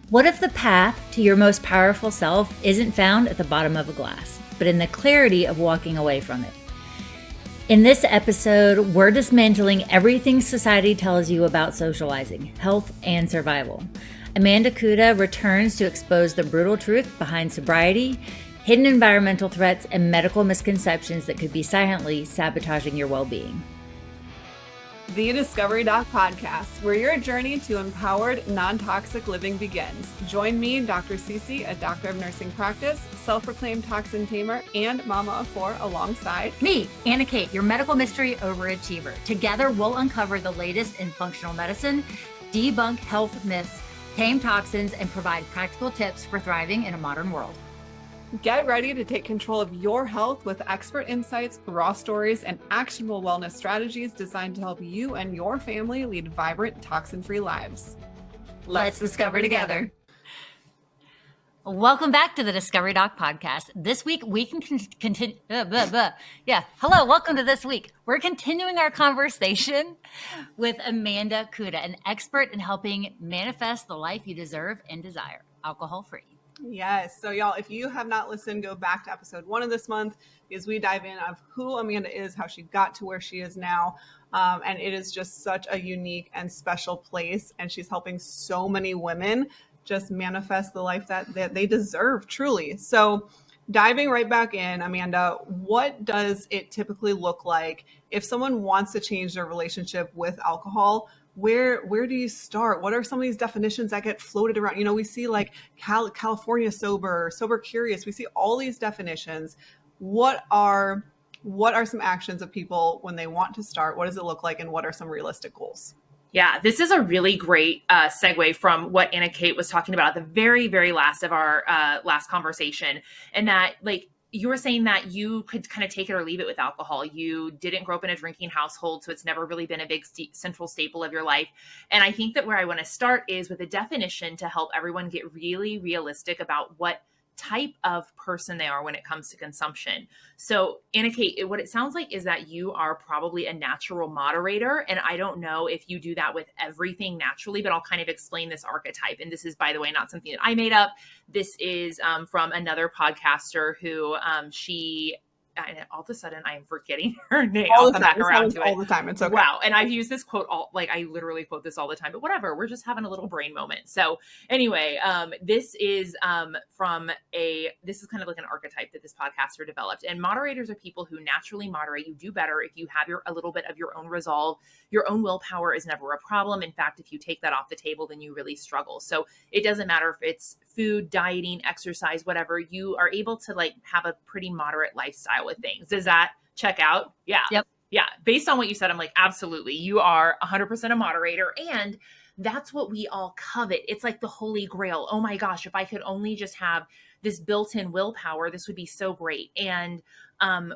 What if the path to your most powerful self isn't found at the bottom of a glass, but in the clarity of walking away from it? In this episode, we're dismantling everything society tells you about socializing, health, and survival. Amanda Kuda returns to expose the brutal truth behind sobriety, hidden environmental threats, and medical misconceptions that could be silently sabotaging your well-being. The Discovery Doc Podcast, where your journey to empowered, non-toxic living begins. Join me, Dr. CeCe, a doctor of nursing practice, self-proclaimed toxin tamer, and mama of four, alongside me, Annah Kate, your medical mystery overachiever. Together, we'll uncover the latest in functional medicine, debunk health myths, tame toxins, and provide practical tips for thriving in a modern world. Get ready to take control of your health with expert insights, raw stories, and actionable wellness strategies designed to help you and your family lead vibrant, toxin-free lives. Let's discover together. Welcome back to the Discovery Doc Podcast. This week, we can continue. Hello, welcome to this week. We're continuing our conversation with Amanda Kuda, an expert in helping manifest the life you deserve and desire, alcohol-free. Yes. So y'all, if you have not listened, go back to episode 1 of this month because we dive in of who Amanda is, how she got to where she is now. And it is just such a unique and special place. And she's helping so many women just manifest the life that they deserve, truly. So diving right back in, Amanda, what does it typically look like if someone wants to change their relationship with alcohol? Where do you start? What are some of these definitions that get floated around? You know, we see like California sober curious. We see all these definitions. What are some actions of people when they want to start? What does it look like? And what are some realistic goals? Yeah, this is a really great segue from what Anna Kate was talking about at the very, very last of our last conversation. And that, like, you were saying that you could kind of take it or leave it with alcohol. You didn't grow up in a drinking household, so it's never really been a big central staple of your life. And I think that where I want to start is with a definition to help everyone get really realistic about what type of person they are when it comes to consumption. So Anna Kate, what it sounds like is that you are probably a natural moderator. And I don't know if you do that with everything naturally, but I'll kind of explain this archetype. And this is, by the way, not something that I made up. This is from another podcaster who and all of a sudden I'm forgetting her name. I'll come back around to it all the time. It's okay. Wow. And I've used this quote I literally quote this all the time, but whatever, we're just having a little brain moment. So anyway, this is kind of like an archetype that this podcaster developed. And moderators are people who naturally moderate. You do better if you have a little bit of your own resolve. Your own willpower is never a problem. In fact, if you take that off the table, then you really struggle. So it doesn't matter if it's food, dieting, exercise, whatever, you are able to like have a pretty moderate lifestyle with things. Does that check out? Yeah. Yep. Yeah. Based on what you said, I'm like, absolutely. You are 100% a moderator. And that's what we all covet. It's like the holy grail. Oh my gosh, if I could only just have this built-in willpower, this would be so great. And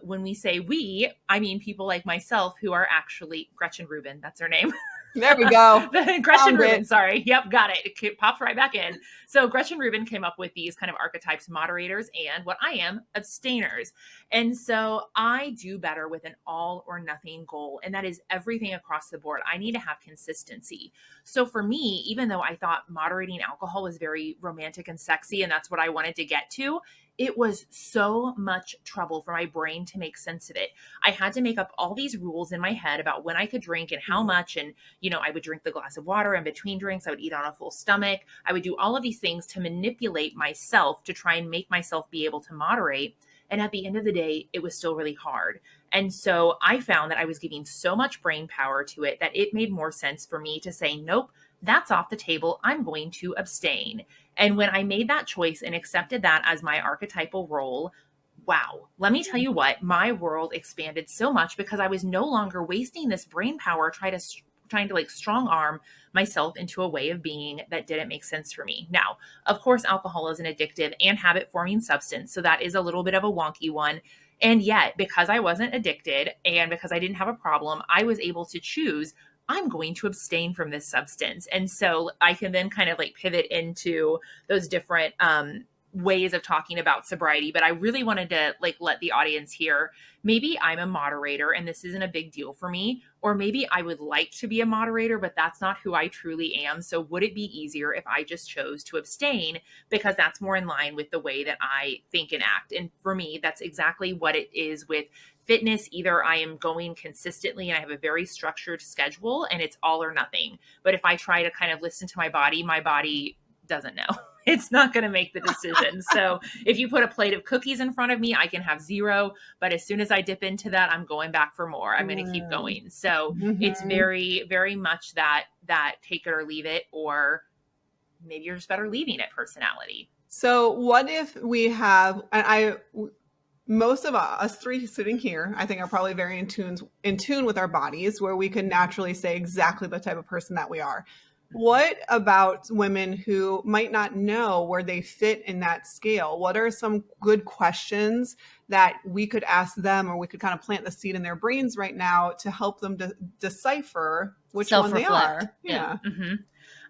when we say we, I mean people like myself who are actually Gretchen Rubin. That's her name. There we go. Gretchen Rubin, sorry. Yep, got it. It pops right back in. So Gretchen Rubin came up with these kind of archetypes, moderators, and what I am, abstainers. And so I do better with an all or nothing goal. And that is everything across the board. I need to have consistency. So for me, even though I thought moderating alcohol was very romantic and sexy, and that's what I wanted to get to, it was so much trouble for my brain to make sense of it. I had to make up all these rules in my head about when I could drink and how much. And, you know, I would drink the glass of water in between drinks. I would eat on a full stomach. I would do all of these things to manipulate myself to try and make myself be able to moderate. And at the end of the day, it was still really hard. And so I found that I was giving so much brain power to it that it made more sense for me to say, nope, that's off the table. I'm going to abstain. And when I made that choice and accepted that as my archetypal role, wow, let me tell you what, my world expanded so much because I was no longer wasting this brain power trying to like strong arm myself into a way of being that didn't make sense for me. Now, of course, alcohol is an addictive and habit forming substance. So that is a little bit of a wonky one. And yet, because I wasn't addicted and because I didn't have a problem, I was able to choose, I'm going to abstain from this substance. And so I can then kind of like pivot into those different ways of talking about sobriety, but I really wanted to like let the audience hear, maybe I'm a moderator and this isn't a big deal for me, or maybe I would like to be a moderator, but that's not who I truly am. So would it be easier if I just chose to abstain because that's more in line with the way that I think and act? And for me, that's exactly what it is with fitness. Either I am going consistently and I have a very structured schedule and it's all or nothing. But if I try to kind of listen to my body doesn't know. It's not going to make the decision. So if you put a plate of cookies in front of me, I can have 0. But as soon as I dip into that, I'm going back for more. I'm going to keep going. So it's very, very much that take it or leave it, or maybe you're just better leaving it personality. So what if we have, and most of us 3 sitting here, I think are probably very in tune with our bodies, where we can naturally say exactly the type of person that we are. What about women who might not know where they fit in that scale? What are some good questions that we could ask them, or we could kind of plant the seed in their brains right now to help them decipher which one they are? Yeah. Mm-hmm.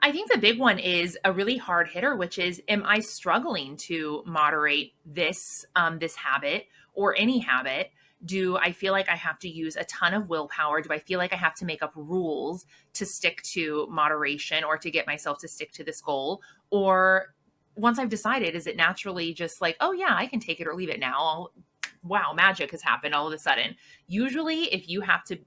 I think the big one is a really hard hitter, which is, am I struggling to moderate this habit or any habit? Do I feel like I have to use a ton of willpower? Do I feel like I have to make up rules to stick to moderation or to get myself to stick to this goal? Or once I've decided, is it naturally just like, oh yeah, I can take it or leave it now? Wow, magic has happened all of a sudden. Usually if you have to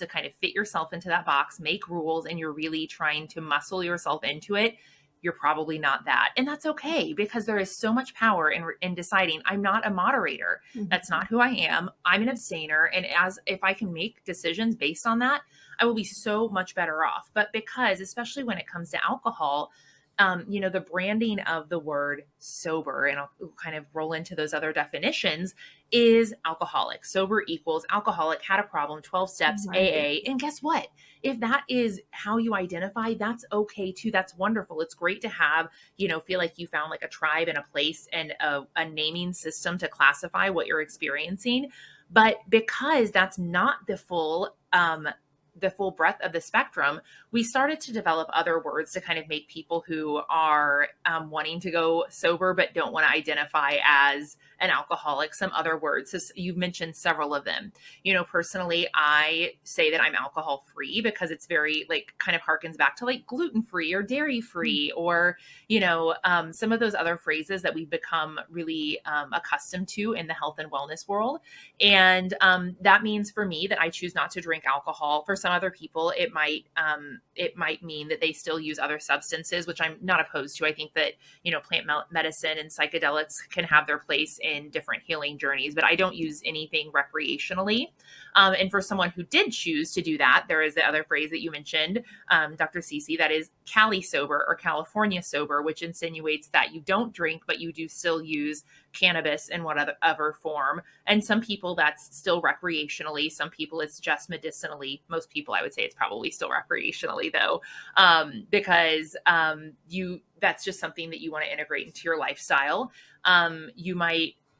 kind of fit yourself into that box, make rules, and you're really trying to muscle yourself into it, you're probably not that. And that's okay, because there is so much power in deciding I'm not a moderator. Mm-hmm. That's not who I am. I'm an abstainer. And if I can make decisions based on that, I will be so much better off. But because, especially when it comes to alcohol, the branding of the word sober, and I'll kind of roll into those other definitions, is alcoholic. Sober equals alcoholic, had a problem, 12 steps, right. AA. And guess what? If that is how you identify, that's okay too. That's wonderful. It's great to have, feel like you found like a tribe and a place and a naming system to classify what you're experiencing. But because that's not the full breadth of the spectrum, we started to develop other words to kind of make people who are wanting to go sober but don't want to identify as an alcoholic some other words. So you've mentioned several of them. Personally, I say that I'm alcohol free because it's very like kind of harkens back to like gluten free or dairy free, or some of those other phrases that we've become really accustomed to in the health and wellness world. And that means for me that I choose not to drink alcohol. For some other people, it might mean that they still use other substances, which I'm not opposed to. I think that, plant medicine and psychedelics can have their place in different healing journeys, but I don't use anything recreationally. And for someone who did choose to do that, there is the other phrase that you mentioned, Dr. CeCe, that is Cali sober or California sober, which insinuates that you don't drink, but you do still use cannabis in whatever form. And some people that's still recreationally, some people it's just medicinally. Most people, I would say it's probably still recreationally though, because that's just something that you want to integrate into your lifestyle.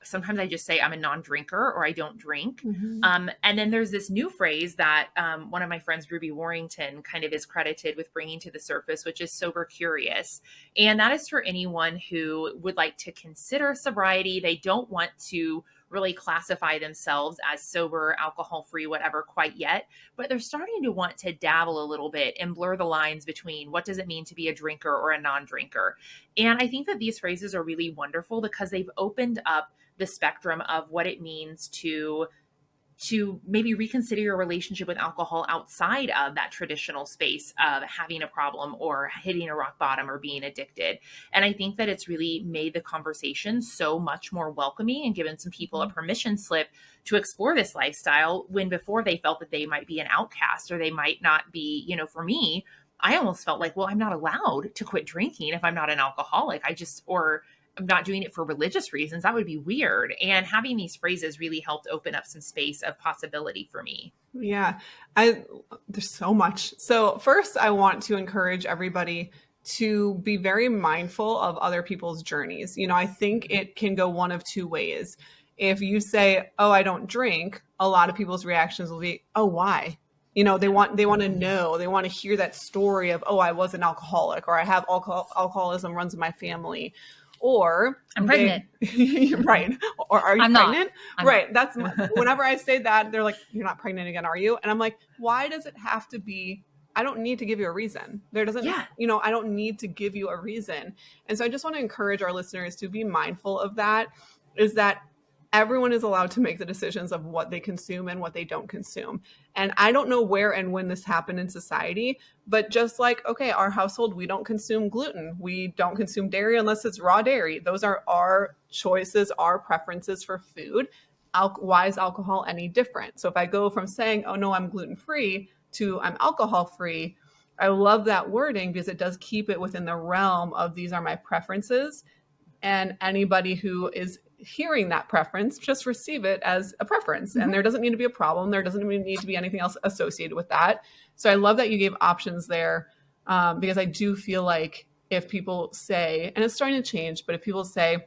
Sometimes I just say I'm a non-drinker or I don't drink. Mm-hmm. And then there's this new phrase that one of my friends, Ruby Warrington, kind of is credited with bringing to the surface, which is sober curious. And that is for anyone who would like to consider sobriety. They don't want to really classify themselves as sober, alcohol-free, whatever quite yet, but they're starting to want to dabble a little bit and blur the lines between what does it mean to be a drinker or a non-drinker. And I think that these phrases are really wonderful because they've opened up the spectrum of what it means to maybe reconsider your relationship with alcohol outside of that traditional space of having a problem or hitting a rock bottom or being addicted. And I think that it's really made the conversation so much more welcoming and given some people a permission slip to explore this lifestyle, when before they felt that they might be an outcast or they might not be, for me, I almost felt like, well, I'm not allowed to quit drinking if I'm not an alcoholic. or I'm not doing it for religious reasons. That would be weird. And having these phrases really helped open up some space of possibility for me. Yeah, there's so much. So first, I want to encourage everybody to be very mindful of other people's journeys. I think it can go one of two ways. If you say, oh, I don't drink, a lot of people's reactions will be, oh, why? They want to know, they want to hear that story of, oh, I was an alcoholic, or I have alcoholism runs in my family. or I'm pregnant. Right. Or are you I'm not. pregnant? I'm Right. That's whenever I say that, they're like, you're not pregnant again, are you? And I'm like, why does it have to be? I don't need to give you a reason. There doesn't, Yeah. I don't need to give you a reason. And so I just want to encourage our listeners to be mindful of that, is that everyone is allowed to make the decisions of what they consume and what they don't consume. And I don't know where and when this happened in society, but just like, okay, our household, we don't consume gluten. We don't consume dairy unless it's raw dairy. Those are our choices, our preferences for food. Why is alcohol any different? So if I go from saying, oh no, I'm gluten-free to I'm alcohol-free, I love that wording because it does keep it within the realm of these are my preferences. And anybody who is hearing that preference, just receive it as a preference. And there doesn't need to be a problem. There doesn't even need to be anything else associated with that. So I love that you gave options there, because I do feel like if people say, and it's starting to change, but if people say,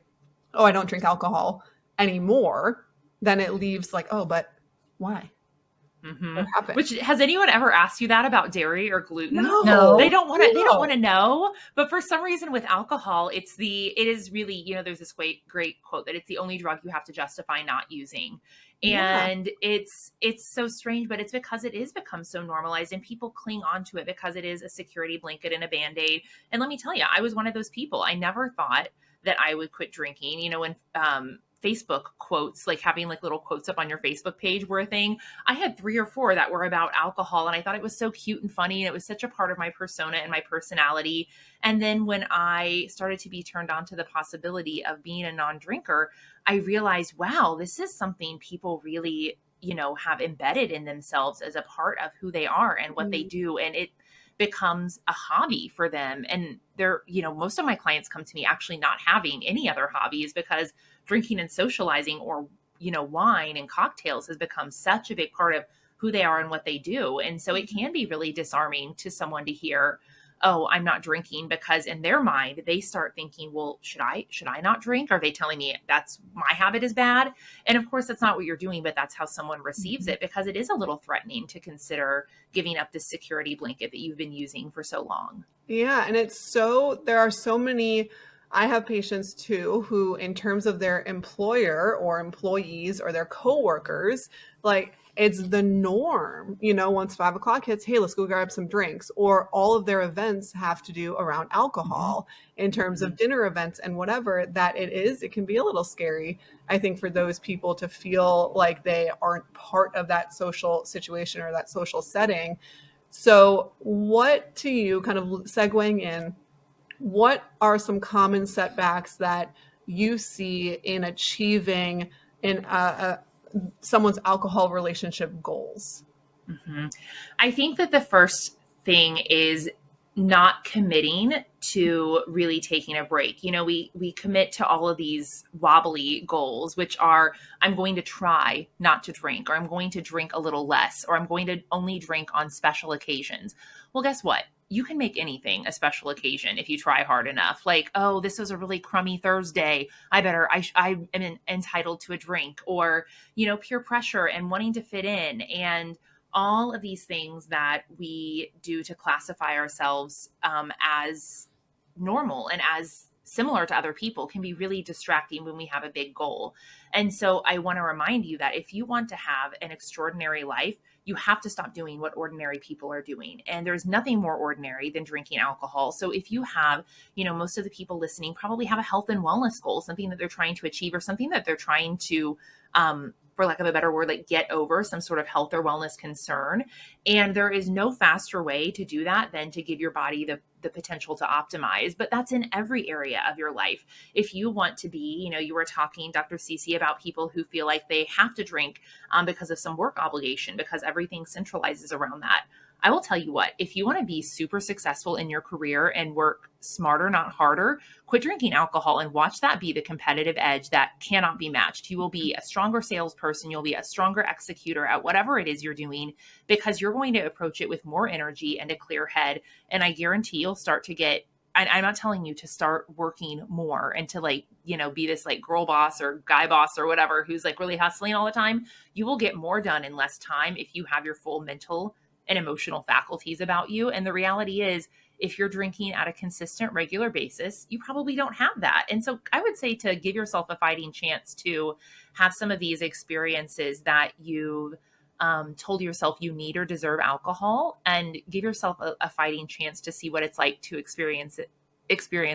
oh, I don't drink alcohol anymore, then it leaves like, oh, but why? What happened? Which, has anyone ever asked you that about dairy or gluten? No. They don't want to. They don't want to know. But for some reason, with alcohol, it is really, there's this great quote that it's the only drug you have to justify not using, and it's so strange. But it's because it is become so normalized, and people cling on to it because it is a security blanket and a Band-Aid. And let me tell you, I was one of those people. I never thought that I would quit drinking. When Facebook quotes, like having like little quotes up on your Facebook page were a thing. I had 3 or 4 that were about alcohol, and I thought it was so cute and funny. And it was such a part of my persona and my personality. And then when I started to be turned on to the possibility of being a non-drinker, I realized, wow, this is something people really, have embedded in themselves as a part of who they are and what they do. And it becomes a hobby for them. And they're, most of my clients come to me actually not having any other hobbies, because drinking and socializing, or, wine and cocktails has become such a big part of who they are and what they do. And so it can be really disarming to someone to hear, oh, I'm not drinking, because in their mind, they start thinking, well, should I not drink? Are they telling me that's my habit is bad? And of course, that's not what you're doing, but that's how someone receives it, because it is a little threatening to consider giving up this security blanket that you've been using for so long. Yeah. And there are so many. I have patients too, who in terms of their employer or employees or their coworkers, like it's the norm, once 5 o'clock hits, hey, let's go grab some drinks, or all of their events have to do around alcohol in terms of dinner events and whatever that it can be a little scary, I think, for those people to feel like they aren't part of that social situation or that social setting. So what to you, kind of segueing in, what are some common setbacks that you see in achieving someone's alcohol relationship goals? I think that the first thing is not committing to really taking a break. We commit to all of these wobbly goals, which are, I'm going to try not to drink, or I'm going to drink a little less, or I'm going to only drink on special occasions. Well, guess what? You can make anything a special occasion if you try hard enough. Like, oh, this was a really crummy Thursday. I am entitled to a drink, or, peer pressure and wanting to fit in, and all of these things that we do to classify ourselves as normal and as similar to other people can be really distracting when we have a big goal. And so I want to remind you that if you want to have an extraordinary life, you have to stop doing what ordinary people are doing. And there's nothing more ordinary than drinking alcohol. So if you have, most of the people listening probably have a health and wellness goal, something that they're trying to achieve, or something that they're trying to, for lack of a better word, like get over some sort of health or wellness concern. And there is no faster way to do that than to give your body the potential to optimize. But that's in every area of your life. If you want to be, you were talking, Dr. CeCe, about people who feel like they have to drink because of some work obligation, because everything centralizes around that. I will tell you what, if you want to be super successful in your career and work smarter, not harder, quit drinking alcohol and watch that be the competitive edge that cannot be matched. You will be a stronger salesperson. You'll be a stronger executor at whatever it is you're doing, because you're going to approach it with more energy and a clear head. And I guarantee you'll start to get, I'm not telling you to start working more and to be this girl boss or guy boss or whatever, who's really hustling all the time. You will get more done in less time if you have your full mental and emotional faculties about you. And the reality is, If you're drinking at a consistent, regular basis, you probably don't have that. And so I would say to give yourself a fighting chance to have some of these experiences that you've told yourself you need or deserve alcohol, and give yourself a fighting chance to see what it's like to experience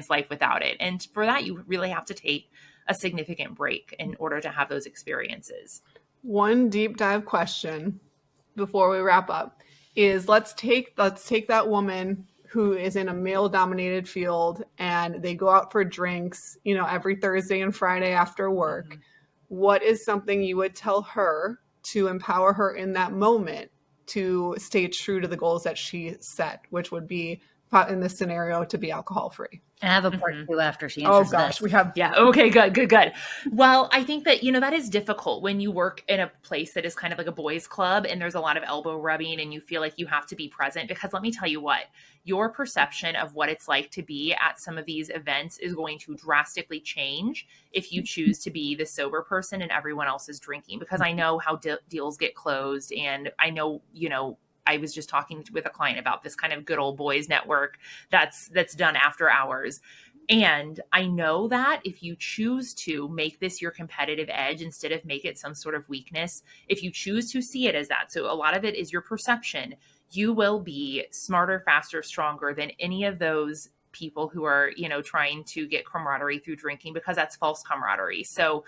life without it. And for that, you really have to take a significant break in order to have those experiences. One deep dive question before we wrap up is let's take that woman who is in a male dominated field and they go out for drinks, every Thursday and Friday after work. Mm-hmm. What is something you would tell her to empower her in that moment to stay true to the goals that she set, which would be, in this scenario, to be alcohol free? And I have a part two after she answers Oh gosh, this. we have. Yeah. Okay, good. Well, I think that, that is difficult when you work in a place that is kind of like a boys' club and there's a lot of elbow rubbing and you feel like you have to be present, because let me tell you what, your perception of what it's like to be at some of these events is going to drastically change if you choose to be the sober person and everyone else is drinking, because I know how deals get closed. And I know, I was just talking with a client about this kind of good old boys network that's done after hours. And I know that if you choose to make this your competitive edge instead of make it some sort of weakness, if you choose to see it as that, so a lot of it is your perception, you will be smarter, faster, stronger than any of those people who are, trying to get camaraderie through drinking, because that's false camaraderie. So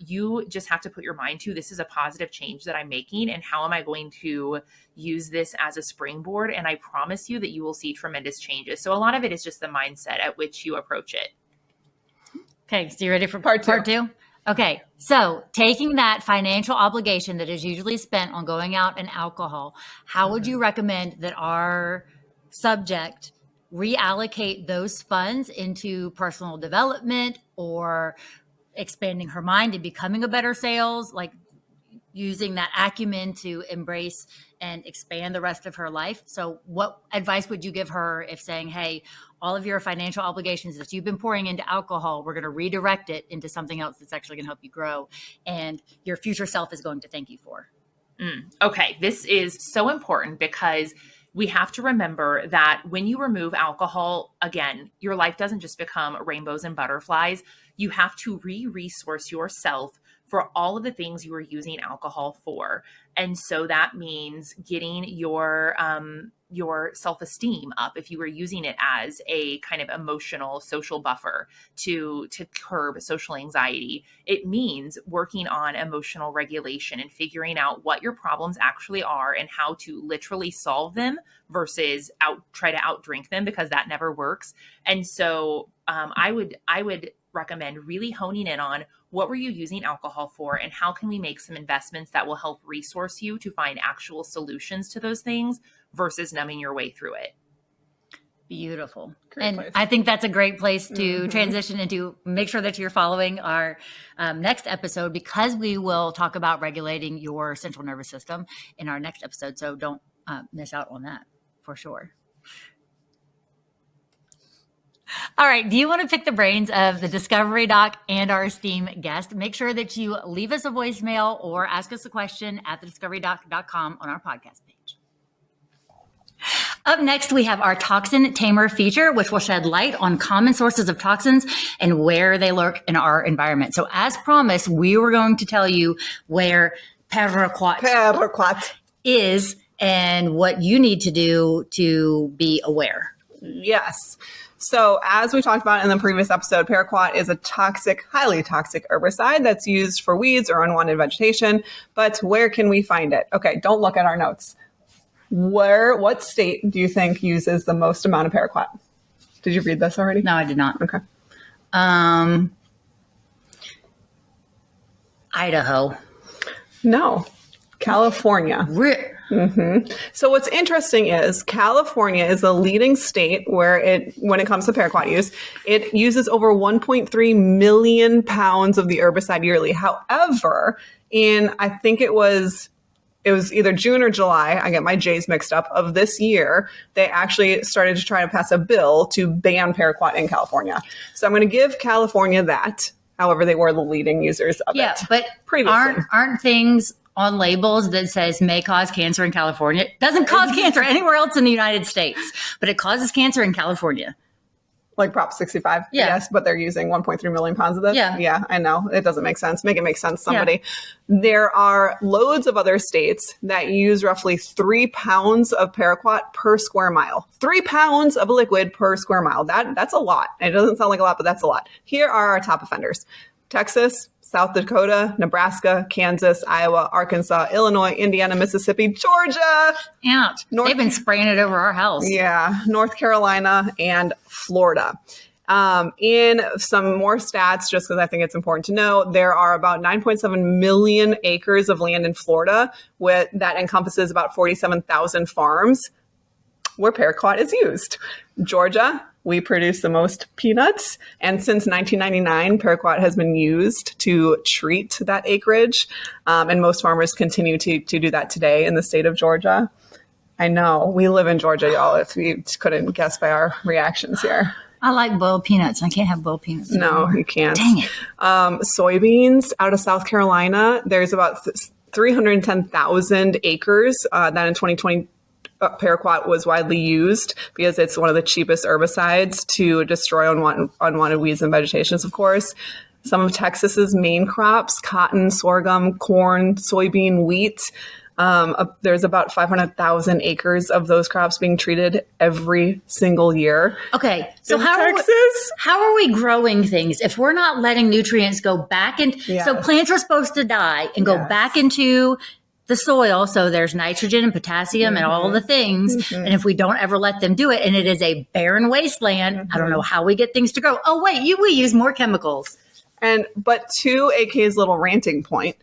you just have to put your mind to, this is a positive change that I'm making, and how am I going to use this as a springboard? And I promise you that you will see tremendous changes. So a lot of it is just the mindset at which you approach it. Okay, so you ready for part two? Okay, so taking that financial obligation that is usually spent on going out and alcohol, how would you recommend that our subject reallocate those funds into personal development or expanding her mind and becoming a better sales, like using that acumen to embrace and expand the rest of her life? So what advice would you give her if saying, hey, all of your financial obligations that you've been pouring into alcohol, we're going to redirect it into something else that's actually going to help you grow, and your future self is going to thank you for? Okay, this is so important, because we have to remember that when you remove alcohol, again, your life doesn't just become rainbows and butterflies. You have to resource yourself for all of the things you are using alcohol for. And so that means getting your self-esteem up if you were using it as a kind of emotional social buffer to curb social anxiety. It means working on emotional regulation and figuring out what your problems actually are and how to literally solve them versus try to outdrink them, because that never works. And so I would recommend really honing in on what were you using alcohol for, and how can we make some investments that will help resource you to find actual solutions to those things versus numbing your way through it. Beautiful. And I think that's a great place to transition into. Make sure that you're following our next episode, because we will talk about regulating your central nervous system in our next episode. So don't miss out on that for sure. All right. Do you want to pick the brains of the Discovery Doc and our esteemed guest? Make sure that you leave us a voicemail or ask us a question at thediscoverydoc.com on our podcast page. Up next, we have our Toxin Tamer feature, which will shed light on common sources of toxins and where they lurk in our environment. So as promised, we were going to tell you where Paraquat is and what you need to do to be aware. Yes. So as we talked about in the previous episode, Paraquat is a highly toxic herbicide that's used for weeds or unwanted vegetation. But where can we find it? Okay, don't look at our notes. What state do you think uses the most amount of Paraquat? Did you read this already? No, I did not. Okay. Idaho. No. California. Mm-hmm. So what's interesting is California is the leading state when it comes to Paraquat use. It uses over 1.3 million pounds of the herbicide yearly. However, I think it was either June or July, I get my J's mixed up, of this year, they actually started to try to pass a bill to ban Paraquat in California. So I'm going to give California that. However, they were the leading users of it. Yeah, but previously. aren't things on labels that says may cause cancer in California. It doesn't cause cancer anywhere else in the United States, but it causes cancer in California. Like Prop 65. Yeah. Yes, but they're using 1.3 million pounds of this. Yeah. Yeah, I know. It doesn't make sense. Make it make sense, somebody. Yeah. There are loads of other states that use roughly 3 pounds of Paraquat per square mile. 3 pounds of liquid per square mile. That's a lot. It doesn't sound like a lot, but that's a lot. Here are our top offenders. Texas, South Dakota, Nebraska, Kansas, Iowa, Arkansas, Illinois, Indiana, Mississippi, Georgia. Yeah, they've been spraying it over our house. Yeah, North Carolina and Florida. In some more stats, just because I think it's important to know, there are about 9.7 million acres of land in Florida that encompasses about 47,000 farms where Paraquat is used. Georgia, we produce the most peanuts. And since 1999, Paraquat has been used to treat that acreage. And most farmers continue to do that today in the state of Georgia. I know. We live in Georgia, y'all, if you couldn't guess by our reactions here. I like boiled peanuts. I can't have boiled peanuts anymore. No, you can't. Dang it. Soybeans out of South Carolina, there's about 310,000 acres that in 2020, Paraquat was widely used because it's one of the cheapest herbicides to destroy unwanted weeds and vegetations, of course. Some of Texas's main crops, cotton, sorghum, corn, soybean, wheat. There's about 500,000 acres of those crops being treated every single year. Okay, so in how are we growing things if we're not letting nutrients go back in? Yes. So plants are supposed to die and go back into the soil. So there's nitrogen and potassium and all the things. Mm-hmm. And if we don't ever let them do it, and it is a barren wasteland, I don't know how we get things to grow. Oh, wait, we use more chemicals. But to AK's little ranting point,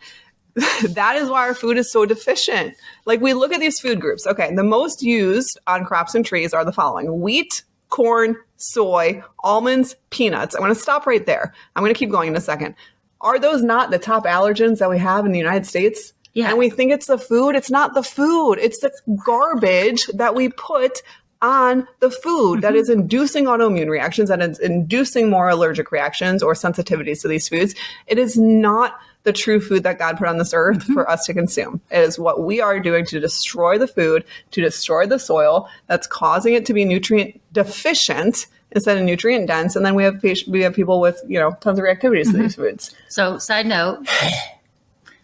that is why our food is so deficient. Like, we look at these food groups. Okay, the most used on crops and trees are the following: wheat, corn, soy, almonds, peanuts. I'm going to stop right there. I'm going to keep going in a second. Are those not the top allergens that we have in the United States? Yeah. And we think it's the food. It's not the food. It's the garbage that we put on the food that is inducing autoimmune reactions, that is inducing more allergic reactions or sensitivities to these foods. It is not the true food that God put on this earth for us to consume. It is what we are doing to destroy the food, to destroy the soil, that's causing it to be nutrient deficient instead of nutrient dense. And then we have people with, tons of reactivities to these foods. So, side note,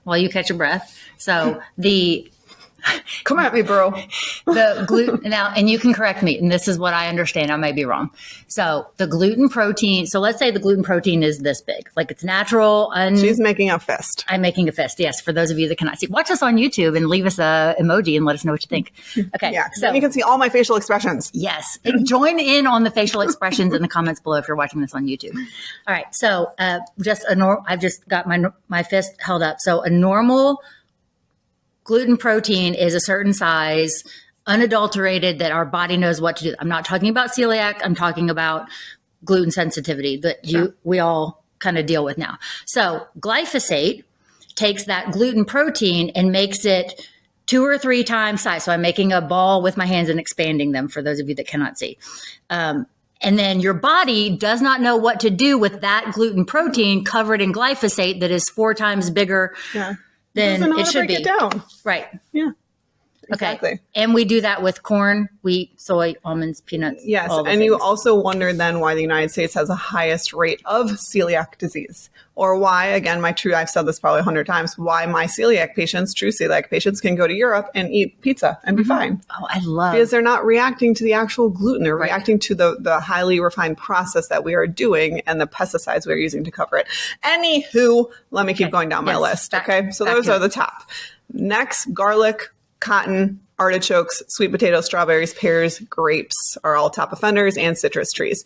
while you catch your breath. So come at me, bro. The gluten now, and you can correct me, and this is what I understand. I may be wrong. So the gluten protein. So let's say the gluten protein is this big, like it's natural. She's making a fist. I'm making a fist. Yes, for those of you that cannot see, watch us on YouTube and leave us a emoji and let us know what you think. Okay. Yeah. So then you can see all my facial expressions. Yes. And join in on the facial expressions in the comments below if you're watching this on YouTube. All right. So I've just got my fist held up. So a normal gluten protein is a certain size, unadulterated, that our body knows what to do. I'm not talking about celiac. I'm talking about gluten sensitivity that we all kind of deal with now. So glyphosate takes that gluten protein and makes it 2 or 3 times size. So I'm making a ball with my hands and expanding them for those of you that cannot see. And then your body does not know what to do with that gluten protein covered in glyphosate that is 4 times bigger than it should be. It down. Right. Yeah. Exactly. Okay. And we do that with corn, wheat, soy, almonds, peanuts. Yes. And you also wonder then why the United States has the highest rate of celiac disease, or why, again, I've said this probably 100 times, why my true celiac patients can go to Europe and eat pizza and be fine. Oh, I love. Because they're not reacting to the actual gluten. They're reacting to the highly refined process that we are doing and the pesticides we're using to cover it. Anywho, let me keep going down my list. So those are the top. Next, garlic, cotton, artichokes, sweet potatoes, strawberries, pears, grapes are all top offenders, and citrus trees.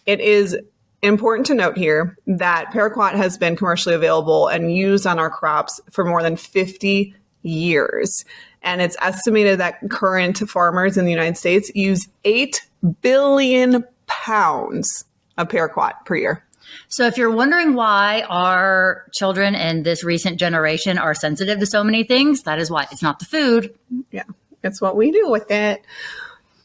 It is important to note here that Paraquat has been commercially available and used on our crops for more than 50 years. And it's estimated that current farmers in the United States use 8 billion pounds of Paraquat per year. So if you're wondering why our children and this recent generation are sensitive to so many things, that is why. It's not the food. Yeah, it's what we do with it.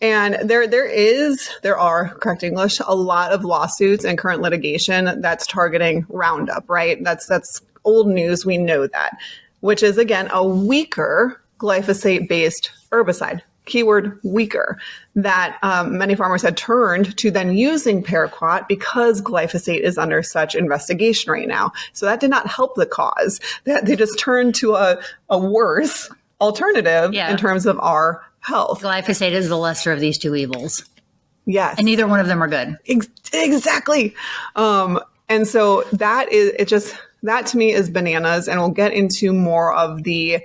And there are, correct English, a lot of lawsuits and current litigation that's targeting Roundup, right? That's old news. We know that. which is, again, a weaker glyphosate-based herbicide. Keyword weaker, that many farmers had turned to then using Paraquat because glyphosate is under such investigation right now. So that did not help the cause. That they just turned to a worse alternative in terms of our health. Glyphosate is the lesser of these two evils. Yes. And neither one of them are good. Exactly. And so that to me is bananas. And we'll get into more of the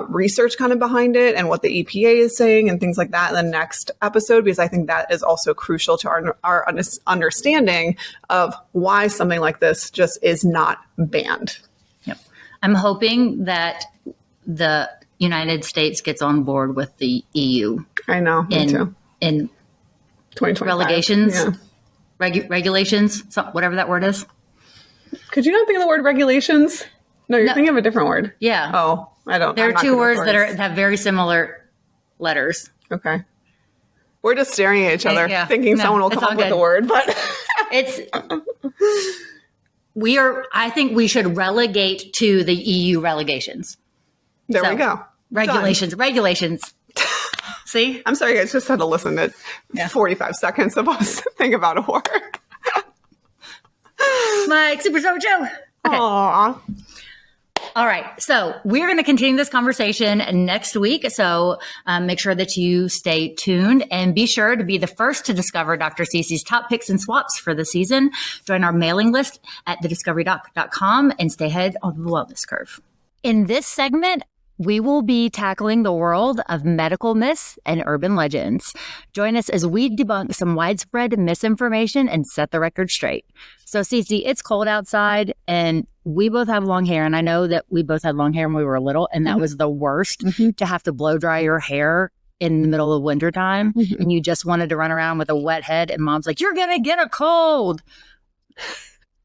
research kind of behind it and what the EPA is saying and things like that in the next episode, because I think that is also crucial to our understanding of why something like this just is not banned. Yep. I'm hoping that the United States gets on board with the EU. I know, me too. In 2025. Relegations, yeah. Regulations, whatever that word is. Could you not think of the word regulations? No, you're thinking of a different word. Yeah. Oh, I don't. There are two words that have very similar letters. Okay. We're just staring at each other, thinking someone will come up with the word, but I think we should relegate to the EU relegations. There we go. Regulations. See? I'm sorry, guys, just had to listen to 45 seconds of us think about a word. My Super Jojo. Okay. Aww. All right. So we're going to continue this conversation next week. So make sure that you stay tuned and be sure to be the first to discover Dr. CeCe's top picks and swaps for the season. Join our mailing list at thediscoverydoc.com and stay ahead on the wellness curve. In this segment, we will be tackling the world of medical myths and urban legends. Join us as we debunk some widespread misinformation and set the record straight. So, CeCe, it's cold outside and we both have long hair. And I know that we both had long hair when we were little, and that was the worst to have to blow dry your hair in the middle of wintertime. And you just wanted to run around with a wet head. And mom's like, you're going to get a cold.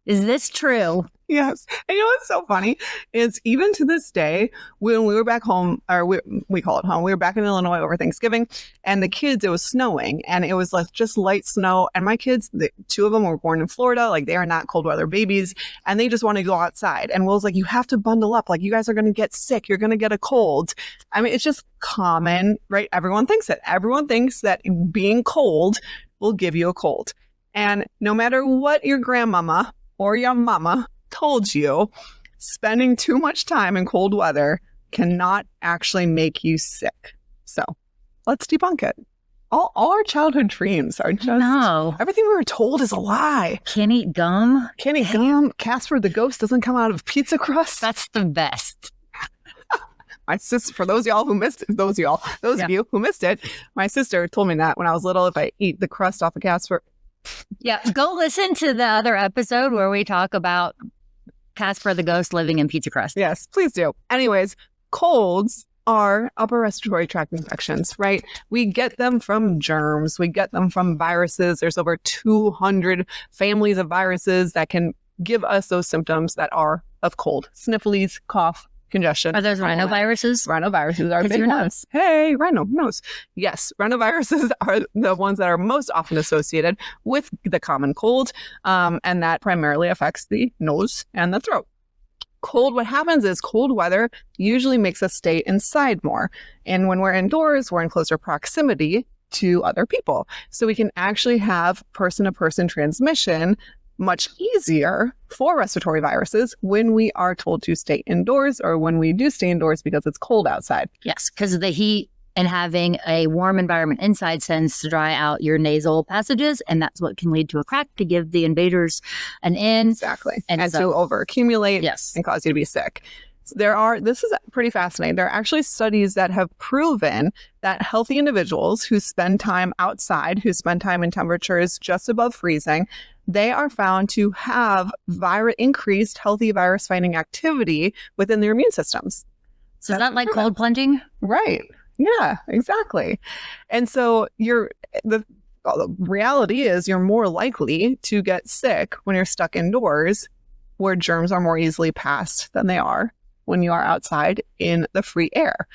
Is this true? Yes. And you know what's so funny is even to this day, when we were back home, or we call it home, we were back in Illinois over Thanksgiving, and the kids, it was snowing, and it was like just light snow. And my kids, two of them were born in Florida, like they are not cold weather babies, and they just want to go outside. And Will's like, you have to bundle up. Like, you guys are going to get sick. You're going to get a cold. I mean, it's just common, right? Everyone thinks it. Everyone thinks that being cold will give you a cold. And no matter what your grandmama or your mama told you, spending too much time in cold weather cannot actually make you sick. So let's debunk it. All our childhood dreams are just everything we were told is a lie. Can't eat gum. Can't eat gum. Casper the ghost doesn't come out of pizza crust. That's the best. My sister, for those of you who missed it, my sister told me that when I was little, if I eat the crust off of Casper. Yeah, go listen to the other episode where we talk about Casper the ghost living in pizza crust. Yes, please do. Anyways, colds are upper respiratory tract infections, right? We get them from germs. We get them from viruses. There's over 200 families of viruses that can give us those symptoms that are of cold. Sniffles, cough, congestion. Are those rhinoviruses? Rhinoviruses are big ones. Hey, rhino, nose. Yes, rhinoviruses are the ones that are most often associated with the common cold, and that primarily affects the nose and the throat. Cold, what happens is cold weather usually makes us stay inside more. And when we're indoors, we're in closer proximity to other people. So we can actually have person-to-person transmission much easier for respiratory viruses when we are told to stay indoors or when we do stay indoors because it's cold outside. Yes, because of the heat and having a warm environment inside tends to dry out your nasal passages, and that's what can lead to a crack to give the invaders an in. Exactly. And to overaccumulate and cause you to be sick. This is pretty fascinating. There are actually studies that have proven that healthy individuals who spend time outside, who spend time in temperatures just above freezing, they are found to have increased healthy virus-fighting activity within their immune systems. So is that like cold plunging? Right. Yeah, exactly. And so the reality is you're more likely to get sick when you're stuck indoors, where germs are more easily passed than they are when you are outside in the free air.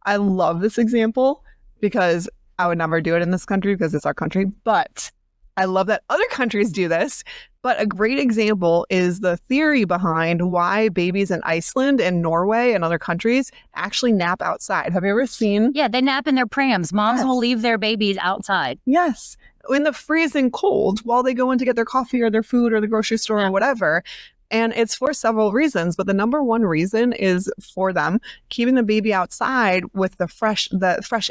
I love this example because I would never do it in this country because it's our country, but I love that other countries do this, but a great example is the theory behind why babies in Iceland and Norway and other countries actually nap outside. Have you ever seen? Yeah, they nap in their prams. Moms Yes. will leave their babies outside. Yes. In the freezing cold while they go in to get their coffee or their food or the grocery store or whatever. And it's for several reasons, but the number one reason is for them keeping the baby outside with the fresh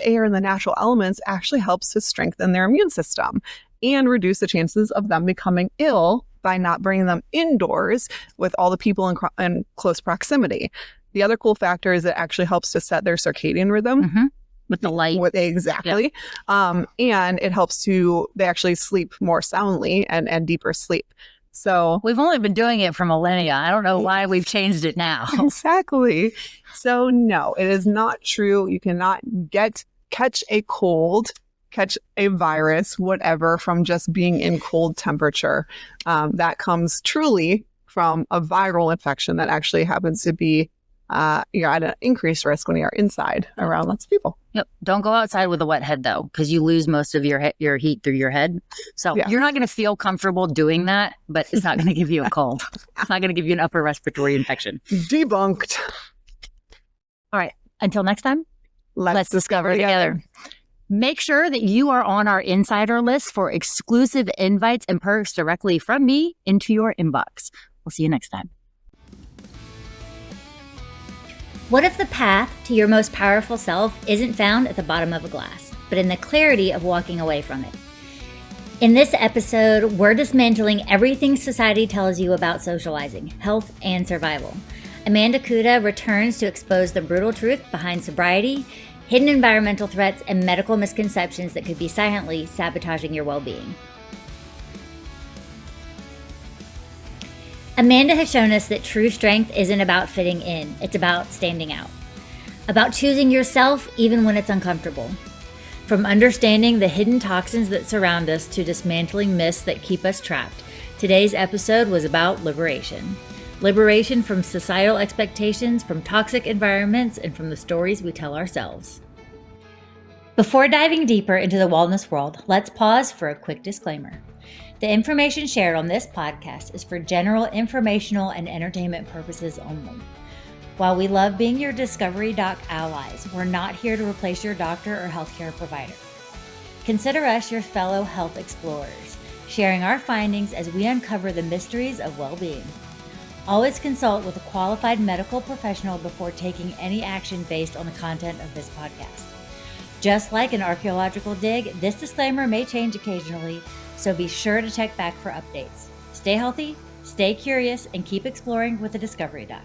air and the natural elements actually helps to strengthen their immune system and reduce the chances of them becoming ill by not bringing them indoors with all the people in close proximity. The other cool factor is it actually helps to set their circadian rhythm. With the light. Exactly. And it helps they actually sleep more soundly and deeper sleep. So We've only been doing it for millennia. I don't know why we've changed it now. Exactly. So no, it is not true. You cannot catch a cold, catch a virus, whatever, from just being in cold temperature. That comes truly from a viral infection that actually happens to be you're at an increased risk when you are inside around lots of people. Yep. Don't go outside with a wet head, though, because you lose most of your heat through your head. So you're not going to feel comfortable doing that, but it's not going to give you a cold. It's not going to give you an upper respiratory infection. Debunked. All right. Until next time, Let's discover together. Make sure that you are on our insider list for exclusive invites and perks directly from me into your inbox. We'll see you next time. What if the path to your most powerful self isn't found at the bottom of a glass, but in the clarity of walking away from it? In this episode, we're dismantling everything society tells you about socializing, health, and survival. Amanda Kuda returns to expose the brutal truth behind sobriety, hidden environmental threats, and medical misconceptions that could be silently sabotaging your well-being. Amanda has shown us that true strength isn't about fitting in, it's about standing out. About choosing yourself even when it's uncomfortable. From understanding the hidden toxins that surround us to dismantling myths that keep us trapped, today's episode was about liberation. Liberation from societal expectations, from toxic environments, and from the stories we tell ourselves. Before diving deeper into the wellness world, let's pause for a quick disclaimer. The information shared on this podcast is for general informational and entertainment purposes only. While we love being your Discovery Doc allies, we're not here to replace your doctor or healthcare provider. Consider us your fellow health explorers, sharing our findings as we uncover the mysteries of well-being. Always consult with a qualified medical professional before taking any action based on the content of this podcast. Just like an archaeological dig, this disclaimer may change occasionally, so be sure to check back for updates. Stay healthy, stay curious, and keep exploring with the Discovery Doc.